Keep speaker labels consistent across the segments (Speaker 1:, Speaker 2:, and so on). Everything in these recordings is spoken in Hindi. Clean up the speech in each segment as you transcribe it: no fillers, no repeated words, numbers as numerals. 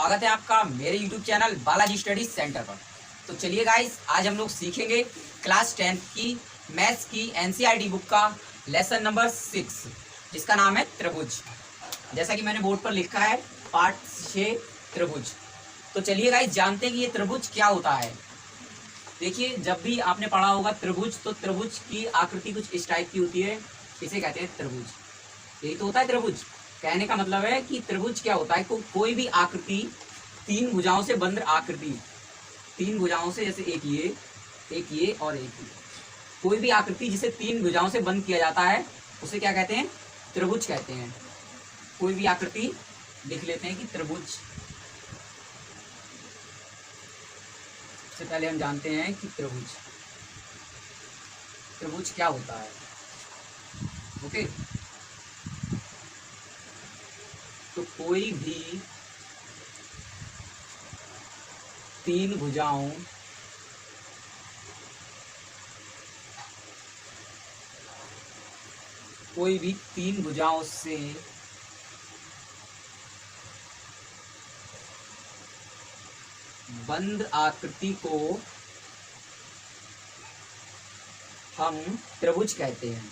Speaker 1: स्वागत है आपका मेरे YouTube channel Balaji study centre पर। तो चलिए गाइस, आज हम लोग सीखेंगे क्लास 10 की मैथ्स की NCERT बुक का लेसन नंबर 6, जिसका नाम है त्रिभुज। जैसा कि मैंने बोर्ड पर लिखा है पार्ट 6 त्रिभुज। तो चलिए गाइस, जानते हैं कि ये त्रिभुज क्या होता है। देखिए, जब भी आपने पढ़ा होगा त्रिभुज, तो त्रिभुज की आकृति कुछ इस टाइप की होती है, इसे कहते हैं त्रिभुज। यही तो होता है त्रिभुज। कहने का मतलब है कि त्रिभुज क्या होता है, कोई भी आकृति तीन भुजाओं से बंद आकृति, तीन भुजाओं से, जैसे एक ये और एक ये, कोई भी आकृति जिसे तीन भुजाओं से बंद किया जाता है उसे क्या कहते हैं, त्रिभुज कहते हैं। कोई भी आकृति लिख लेते हैं कि त्रिभुज। सबसे पहले हम जानते हैं कि त्रिभुज क्या होता है। ओके, तो कोई भी तीन भुजाओं से बंद आकृति को हम त्रिभुज कहते हैं।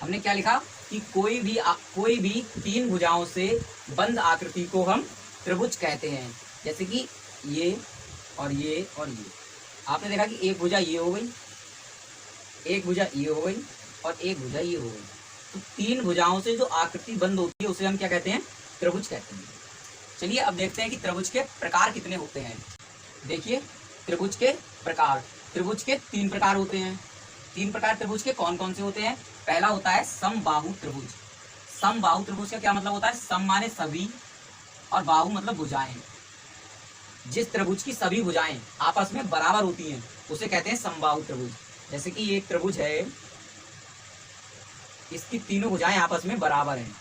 Speaker 1: हमने क्या लिखा कि कोई भी तीन भुजाओं से बंद आकृति को हम त्रिभुज कहते हैं। जैसे कि ये और ये और ये, आपने देखा कि एक भुजा ये हो गई, एक भुजा ये हो गई और एक भुजा ये हो गई। तो तीन भुजाओं से जो आकृति बंद होती है उसे हम क्या कहते हैं, त्रिभुज कहते हैं। चलिए अब देखते हैं कि त्रिभुज के प्रकार कितने होते हैं। देखिए, त्रिभुज के प्रकार, त्रिभुज के तीन प्रकार होते हैं। तीन प्रकार त्रिभुज के कौन कौन से होते हैं। पहला होता है समबाहु त्रिभुज। समबाहु त्रिभुज का क्या मतलब होता है, सम माने सभी और बाहु मतलब भुजाएं। जिस त्रिभुज की सभी भुजाएं आपस में बराबर होती हैं उसे कहते हैं समबाहु त्रिभुज। जैसे कि ये एक त्रिभुज है, इसकी तीनों भुजाएं आपस में बराबर हैं,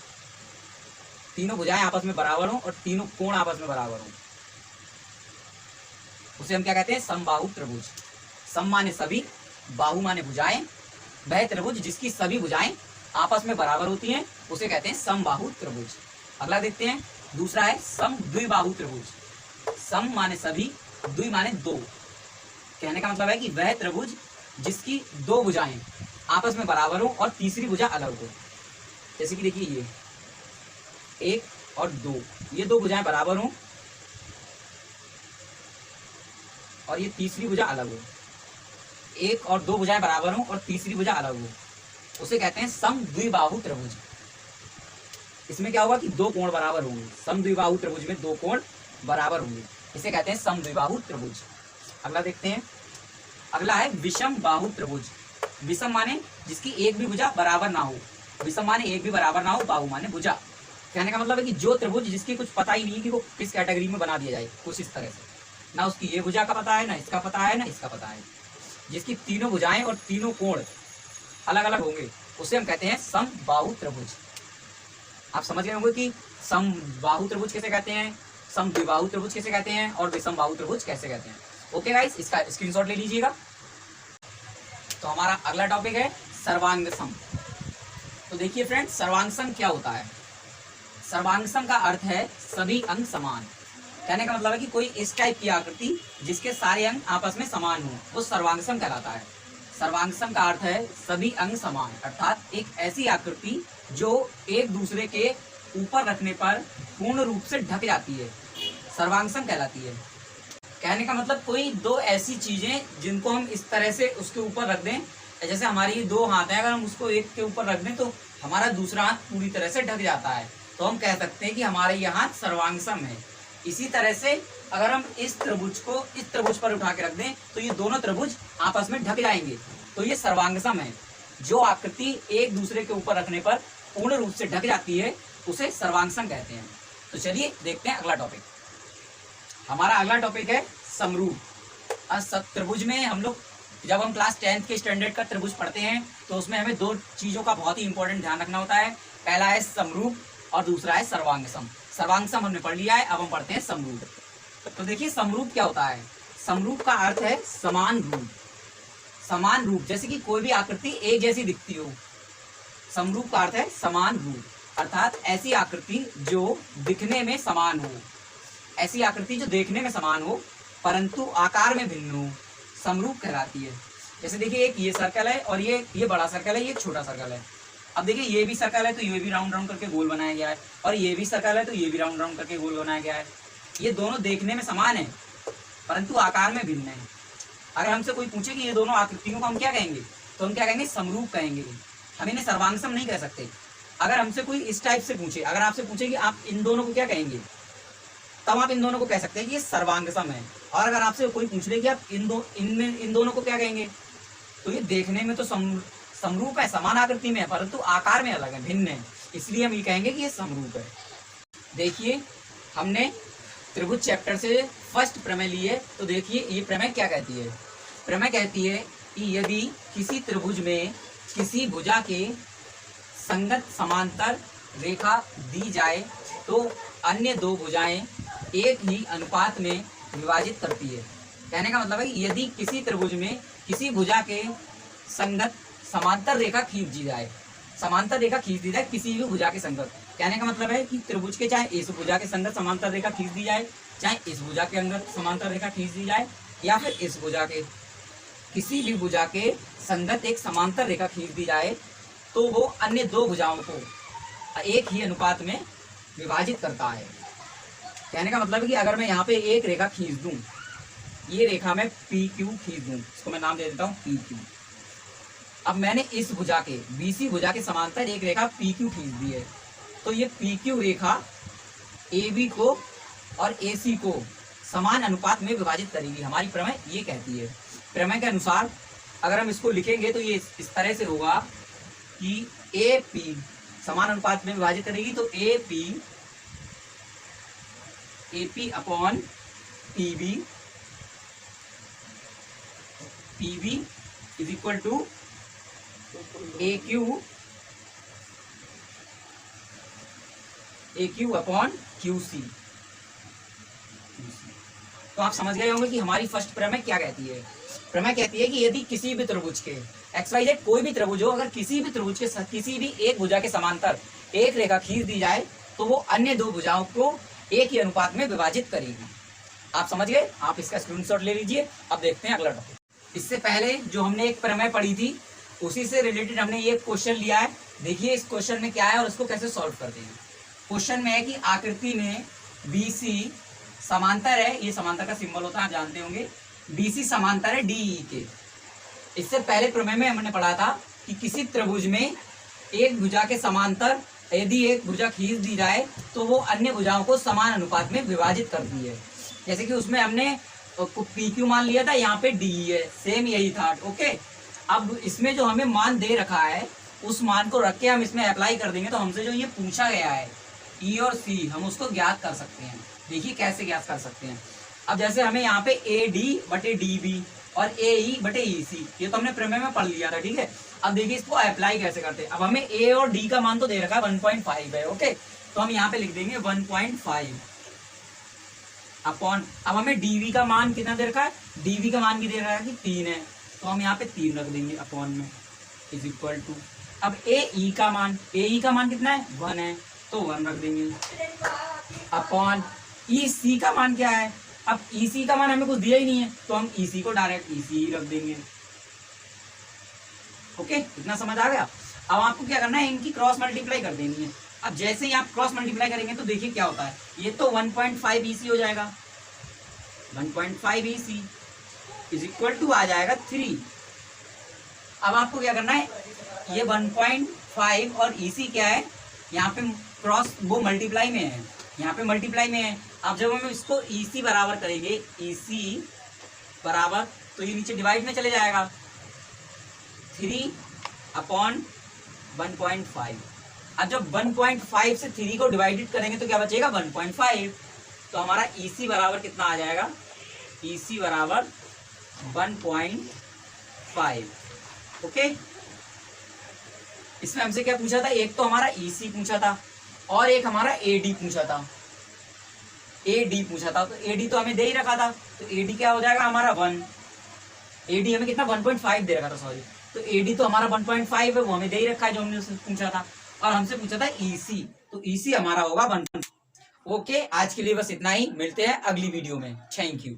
Speaker 1: तीनों भुजाएं आपस में बराबर हो और तीनों कोण आपस में बराबर हो, उसे हम क्या कहते हैं, समबाहु त्रिभुज। सम माने सभी, बाहु माने भुजाएं, वह त्रिभुज जिसकी सभी भुजाएं आपस में बराबर होती हैं उसे कहते हैं समबाहु त्रिभुज। अगला देखते हैं, दूसरा है समद्विबाहु त्रिभुज। सम माने सभी, द्वि माने दो। कहने का मतलब है कि वह त्रिभुज जिसकी दो भुजाएं आपस में बराबर हो और तीसरी भुजा अलग हो। जैसे कि देखिए, ये एक और दो, ये दो भुजाएं बराबर हो और ये तीसरी भुजा अलग हो। एक और दो भुजाएं बराबर हो और तीसरी भुजा अलग हो, उसे कहते हैं समद्विबाहु त्रिभुज। इसमें क्या होगा कि दो कोण बराबर होंगे। समद्विबाहु त्रिभुज में दो कोण बराबर होंगे, इसे कहते हैं समद्विबाहु त्रिभुज। अगला देखते हैं, अगला है विषम बाहु त्रिभुज। विषम माने जिसकी एक भी भुजा बराबर ना हो, विषम माने एक भी बराबर ना हो, बाहु माने भुजा। कहने का मतलब है कि जो त्रिभुज जिसकी कुछ पता ही नहीं है कि वो किस कैटेगरी में बना दिया जाए, कुछ इस तरह से, ना उसकी ये भुजा का पता है, ना इसका पता है, ना इसका पता है, जिसकी तीनों भुजाएं और तीनों कोण अलग अलग होंगे, उसे हम कहते हैं समबाहु त्रिभुज। आप समझ गए होंगे कि समबाहु त्रिभुज कैसे कहते हैं, समद्विबाहु त्रिभुज कैसे कहते हैं और विषमबाहु त्रिभुज कैसे कहते हैं। ओके गाइस, इसका स्क्रीनशॉट ले लीजिएगा। तो हमारा अगला टॉपिक है सर्वांग सम। तो देखिए फ्रेंड्स, सर्वांग सम क्या होता है। सर्वांग सम का अर्थ है सभी अंग समान। कहने का मतलब है कि कोई इस टाइप की आकृति जिसके सारे अंग आपस में समान हो, वो सर्वांग सम कहलाता है। सर्वांग सम का अर्थ है सभी अंग समान, अर्थात एक ऐसी आकृति जो एक दूसरे के ऊपर रखने पर पूर्ण रूप से ढक जाती है, सर्वांग सम कहलाती है। कहने का मतलब कोई दो ऐसी चीजें जिनको हम इस तरह से उसके ऊपर रख दें, जैसे हमारी ये दो हाथ हैं, अगर हम उसको एक के ऊपर रख दें तो हमारा दूसरा हाथ पूरी तरह से ढक जाता है, तो हम कह सकते हैं कि हमारे ये हाथ सर्वांग सम है। इसी तरह से अगर हम इस त्रिभुज को इस त्रिभुज पर उठा के रख दें तो ये दोनों त्रिभुज आपस में ढक जाएंगे, तो ये सर्वांग सम है। जो आकृति एक दूसरे के ऊपर रखने पर पूर्ण रूप से ढक जाती है उसे सर्वांग सम कहते हैं। तो चलिए देखते हैं अगला टॉपिक। हमारा अगला टॉपिक है समरूप। त्रिभुज में हम लोग जब हम क्लास 10th के स्टैंडर्ड का त्रिभुज पढ़ते हैं तो उसमें हमें दो चीजों का बहुत ही इंपॉर्टेंट ध्यान रखना होता है। पहला है समरूप और दूसरा है सर्वांग सम। सर्वांग सम हमने पढ़ लिया है, अब हम पढ़ते हैं समरूप। तो देखिए, समरूप क्या होता है। समरूप का अर्थ है समान रूप। समान रूप, जैसे कि कोई भी आकृति एक जैसी दिखती हो, समरूप का अर्थ है समान रूप, अर्थात ऐसी आकृति जो दिखने में समान हो, ऐसी आकृति जो देखने में समान हो परंतु आकार में भिन्न हो, समरूप कहलाती है। जैसे देखिए एक ये सर्कल है और ये बड़ा सर्कल है, ये छोटा सर्कल है। अब देखिए ये भी सर्कल है तो ये भी राउंड राउंड करके गोल बनाया गया है, और ये भी सर्कल है तो ये भी राउंड राउंड करके गोल बनाया गया है। ये दोनों देखने में समान है परंतु आकार में भिन्न है। अगर हमसे कोई पूछे कि ये दोनों आकृतियों को हम क्या कहेंगे, तो हम क्या कहेंगे, समरूप कहेंगे। हम इन्हें सर्वांगसम नहीं कह सकते। अगर हमसे कोई इस टाइप से पूछे, अगर आपसे पूछे कि आप इन दोनों को क्या कहेंगे, तब आप इन दोनों को कह सकते हैं कि ये सर्वांगसम है। और अगर आपसे कोई पूछ ले कि आप इन दोनों को क्या कहेंगे, तो ये देखने में तो समरूप है, समान आकृति में है, परंतु आकार में अलग है, भिन्न है, इसलिए हम ये कहेंगे कि ये समरूप है। देखिए हमने त्रिभुज चैप्टर से फर्स्ट प्रमेय ली है, तो देखिए ये प्रमेय क्या कहती है। प्रमेय कहती है कि यदि किसी त्रिभुज में किसी भुजा के संगत समांतर रेखा दी जाए तो अन्य दो भुजाएं एक ही अनुपात में विभाजित करती है। कहने का मतलब है यदि किसी त्रिभुज में किसी भुजा के संगत समांतर रेखा खींच दी जाए, समांतर रेखा खींच दी जाए किसी भी भुजा के संगत, कहने का मतलब है कि त्रिभुज के चाहे इस भुजा के संगत समांतर रेखा खींच दी जाए, चाहे इस भुजा के अंदर समांतर रेखा खींच दी जाए, या फिर इस भुजा के किसी भी भुजा के संगत एक समांतर रेखा खींच दी जाए, तो वो अन्य दो भुजाओं को एक ही अनुपात में विभाजित करता है। कहने का मतलब है कि अगर मैं यहाँ पे एक रेखा खींच दूं, ये रेखा मैं पी क्यू खींच दूं, इसको मैं नाम दे देता हूँ पी क्यू। अब मैंने इस भुजा के बीसी भुजा के समांतर एक रेखा पी क्यू खींच दी है, तो ये पी क्यू रेखा ए बी को और ए सी को समान अनुपात में विभाजित करेगी। हमारी प्रमेय ये कहती है। प्रमेय के अनुसार अगर हम इसको लिखेंगे तो ये इस तरह से होगा कि ए पी समान अनुपात में विभाजित करेगी, तो A P upon P B is equal to A Q upon Q C. तो आप समझ गए होंगे कि हमारी फर्स्ट प्रमेय क्या कहती है। प्रमेय कहती है कि यदि किसी भी त्रिभुज के एक्स वाई जेड कोई भी त्रिभुज हो, अगर किसी भी त्रिभुज के किसी भी एक भुजा के समांतर एक रेखा खींच दी जाए तो वो अन्य दो भुजाओं को एक ही अनुपात में विभाजित करेगी। आप समझ गए, आप इसका स्क्रीनशॉट ले लीजिए। अब देखते हैं अगला टॉपिक। इससे पहले जो हमने एक प्रमेय पढ़ी थी उसी से रिलेटेड हमने ये क्वेश्चन लिया है। देखिए इस क्वेश्चन में क्या है और उसको कैसे सॉल्व करते हैं। क्वेश्चन में है कि आकृति में BC समांतर है, ये समांतर का सिंबल होता है, आप जानते होंगे। BC समांतर है DE के। इससे पहले प्रमेय में हमने पढ़ा था कि किसी त्रिभुज में एक भुजा के समांतर यदि एक भुजा खींच दी जाए तो वो अन्य भुजाओं को समान अनुपात में विभाजित करती है। जैसे कि उसमें हमने PQ मान लिया था, यहाँ पे DE है, सेम यही था। ओके, अब इसमें जो हमें मान दे रखा है उस मान को रख के हम इसमें अप्लाई कर देंगे तो हमसे जो ये पूछा गया है E और C हम उसको ज्ञात कर सकते हैं। देखिए कैसे ज्ञात कर सकते हैं। अब जैसे हमें यहाँ पे AD बटे DB और AE बटे EC ये तो हमने प्रमेय में पढ़ लिया था, ठीक है। अब देखिए इसको अप्लाई कैसे करते हैं। अब हमें A और D का मान तो दे रखा है 1.5 है, ओके, तो हम यहाँ पे लिख देंगे 1.5 अपॉन, अब हमें DB का मान कितना दे रखा है, DB का मान भी दे रहा है कि 3 है, तो हम यहाँ पे 3 रख देंगे अपॉन में इज इक्वल टू। अब AE का मान कितना है, 1 है, तो 1 रख देंगे अपॉन EC का मान क्या है। अब EC का मान हमें कुछ दिया ही नहीं है तो हम EC को डायरेक्ट EC ही रख देंगे। ओके, इतना समझ आ गया। अब आपको क्या करना है, इनकी क्रॉस मल्टीप्लाई कर देनी है। अब जैसे ही आप क्रॉस मल्टीप्लाई करेंगे तो देखिए क्या होता है, ये तो 1.5 EC हो जाएगा, 1.5 EC इज इक्वल टू आ जाएगा 3। अब आपको क्या करना है, ये 1.5 और EC क्या है, यहाँ पे क्रॉस वो मल्टीप्लाई में है, यहाँ पे मल्टीप्लाई में है। अब जब हम इसको EC बराबर करेंगे, EC बराबर, तो ये नीचे डिवाइड में चले जाएगा 3 अपॉन 1.5। अब जब 1.5 से 3 को डिवाइडेड करेंगे तो क्या बचेगा 1.5, तो हमारा EC बराबर कितना आ जाएगा, EC बराबर 1.5। ओके, इसमें हमसे क्या पूछा था, एक तो हमारा EC पूछा था और एक हमारा AD पूछा था, AD पूछा था। तो AD तो हमें दे ही रखा था, तो AD क्या हो जाएगा हमारा 1, AD हमें कितना 1.5 दे रखा था, सॉरी, तो एडी तो हमारा 1.5 है, वो हमें दे ही रखा है जो हमने उससे पूछा था, और हमसे पूछा था ईसी, तो ईसी हमारा होगा 1। ओके, आज के लिए बस इतना ही, मिलते हैं अगली वीडियो में। Thank you.